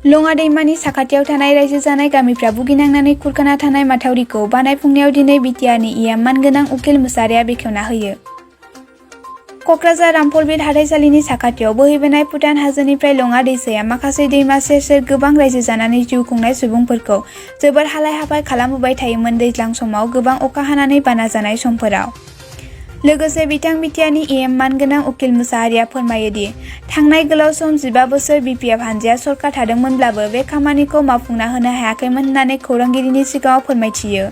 लङा दैमानि साखाथियाव थानाय रायजो जानाय गामिफ्रा भुगिनांनानै खुरखाना थानाय माथावरिखौ बानायफुंनायाव दिनै बिटिआरनि इयाम मानगोनां उकिल मुसाहारिया बेखेवना होयो। क'क्राझार रामफलबिल हाथाइसालिनि साखाथियाव बोहैबोनाय भुटान हाजोनिफ्राय लङा दैसाया माखासे दैमा सेर सेर गोबां रायजो जानानै जिउ खुंनाय सुबुंफोरखौ जोबोर हालाय हाफाय खालामहोबाय थायोमोन दैज्लां समाव गोबां अखा हानानै बाना जानाय समफोराव। लोगोसे बिथां बिटिआरनि इएम मानगोनां उकिल मुसाहारिया फोरमायोदि थांनाय गोलाव सम 15 बोसोर बिपिएफ हानजाया सरकार थादोंमोनब्लाबो बे खामानिखौ मावफुंना होनो हायाखैमोन होननानै खौरांगिरिनि सिगाङाव फोरमायथियो।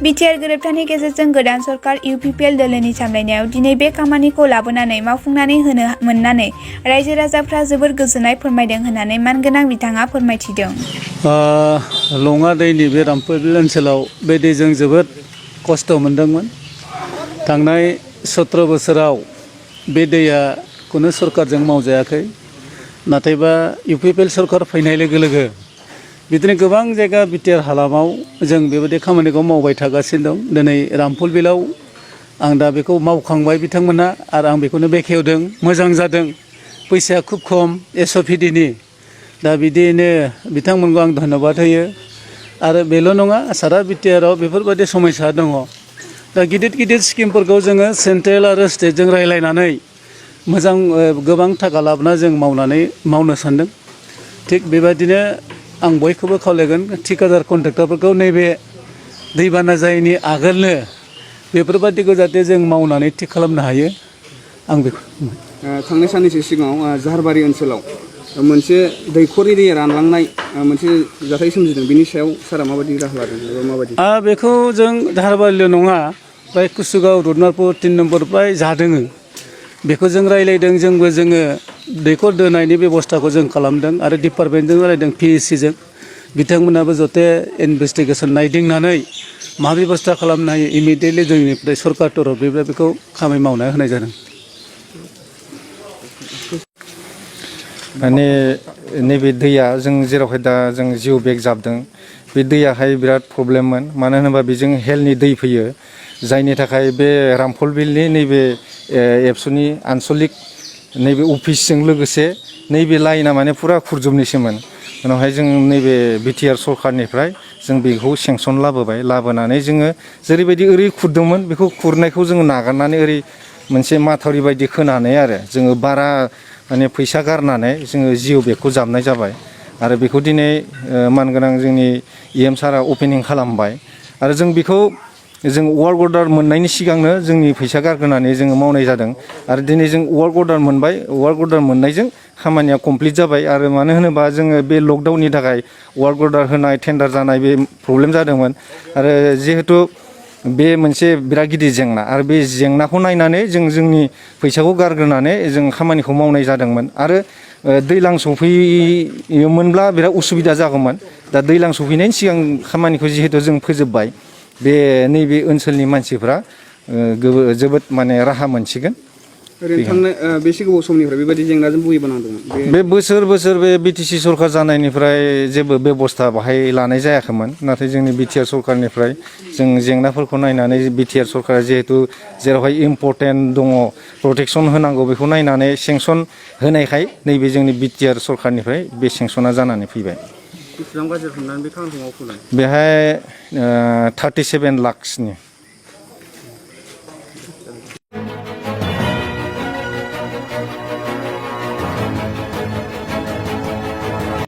बिटिआर गोरोबथानि गेजेरजों गोदान सरकार इउपिपिएल दोलोनि सामलायनायाव दिनै बे खामानिखौ लाबोनानै मावफुंनानै होनो मोननानै रायजो राजाफ्रा जोबोर गोजोननाय फोरमायदों होननानै मानगोनां बिथाङा फोरमायथिदों। लङा दैनि बे रामफलबिल ओनसोलाव बे दैजों जोबोद खस्थ' मोनदोंमोन। थांनाय 17 बोसोराव बे दैया खुनु सरकारजों मावजायाखै। नाथायबा इउपिपिएल सरकार फैनाय लोगो लोगो बिदिनो गोबां जायगा बिटिआर हालामाव जों बेबायदि खामानिखौ मावबाय थागासिनो दं। दिनै रामफलबिलाव आं दा बेखौ मावखांबाय बिथांमोना आरो आं बेखौनो बेखेवदों मोजां जादों। फैसाया खुब खम एसअपिडिनि। दा बिदियैनो बिथांमोनखौ आं धन्यबाद होयो। आरो बेल' नङा सारा बिटिआराव बेफोरबायदि समस्या दङ। दा गिदिर गिदिर स्किमफोरखौ जोङो सेन्ट्रेल आरो स्टेटजों रायज्लायनानै मोजां गोबां थाखा लाबोना जों मावनो सानदों। थिग बेबायदिनो आं बयखौबो खावलायगोन थिकादार कन्ट्रेक्टरफोरखौ नैबे दैबाना जायैनि आगोलनो बेफोरबायदिखौ जाहाथे जों मावनानै थिग खालामनो हायो। आं बेखौ थांनाय साननैसो सिगाङाव जाहारबारि ओनसोलाव मोनसे दैखरनि दैया रानलांनाय मोनसे जाथाय सोमजिदों। बिनि सायाव सारा माबायदि राहा लादों एबा माबायदि? बेखौ जों जाहारबारिल' नङा फ्राय कुसुगाव रुदनारपुर 3 नम्बर फ्राय जादों। बेखौ जों रायज्लायदों। जोङो दैखर दोनायनि बेबस्थाखौ जों खालामदों आरो डिपार्टमेन्टजों रायज्लायदों पिएचसिजों। बिथांमोनाबो जथे इनभेस्टिगेसन नायदिंनानै मा बेबस्था खालामनो हायो इमिडियेटलि जोंनिफ्राय सरकार तरफनिफ्राय बेखौ खामानि मावना होनाय जादों। माने नैबे दैया जों जेरावहाय दा जों जिउ बेग जाबदों बे दैयाहाय बिराद प्रब्लेममोन। मानो होनोबा बेजों हेलनि दै फैयो जायनि थाखाय बे रामफलबिलनि नैबे एबसुनि आनसलिक नैबे अफिसजों लोगोसे नैबे लाइना माने फुरा खुरजोबनोसैमोन। उनावहाय जों नैबे बिटिआर सरकारनिफ्राय जों बेखौ सेंसन लाबोनानै जोङो जेरैबायदि ओरै खुरदोंमोन बेखौ खुरनायखौ जोङो नागारनानै ओरै मोनसे माथावरि बायदि खोनानै आरो जोङो बारा माने फैसा गारनानै जोङो जिउ बेगखौ जाबनाय जाबाय। आरो बेखौ दिनै मानगोनां जोंनि इएम सारा अपेनिं खालामबाय। आरो जों बेखौ जों वार्क अर्डार मोननायनि सिगांनो जोंनि फैसा गारग्रोनानै जोङो मावनाय जादों। आरो दिनै जों वार्क अर्डार मोनबाय। वार्क अर्डार मोननायजों खामानिया कमप्लिट जाबाय। आरो मानो होनोबा जोङो बे लकडाउननि थाखाय वार्क अर्डार होनाय टेन्डार जानाय बे प्रब्लेम जादोंमोन। आरो जिहेतु बे मोनसे बिराद गिदिर जेंना आरो बे जेंनाखौ नायनानै जों जोंनि फैसाखौ गारग्रोनानै जों खामानिखौ मावनाय जादोंमोन। आरो दैज्लां सफैयोमोनब्ला बिराद उसुबिदा जागौमोन। दा दैज्लां सफैनायनि सिगां खामानिखौ जिहेतु जों फोजोबबाय बे नैबे ओनसोलनि मानसिफ्रा जोबोद माने राहा मोनसिगोन। ओरैनो थांनाय बेसे गोबाव समनिफ्राय बेबायदि जेंनाजों भुगिबोनांदोंमोन? बे बोसोर बे बिटिसि सरकार जानायनिफ्राय जेबो बेबस्था बाहाय लानाय जायाखैमोन। नाथाय जोंनि बिटिआर सरकारनिफ्राय जों जेंनाफोरखौ नायनानै बिटिआर सरकारा जिहेतु जेरावहाय इम्परटेन्ट दङ प्रटेकसन होनांगौ बेखौ नायनानै सेंसन होनायखाय नैबे जोंनि बिटिआर सरकारनिफ्राय बे सेंसना जानानै फैबाय। बेसेबां बाजेट हमनानै बे खामानिखौ मावफुंदों? बेहाय 37 लाखसनि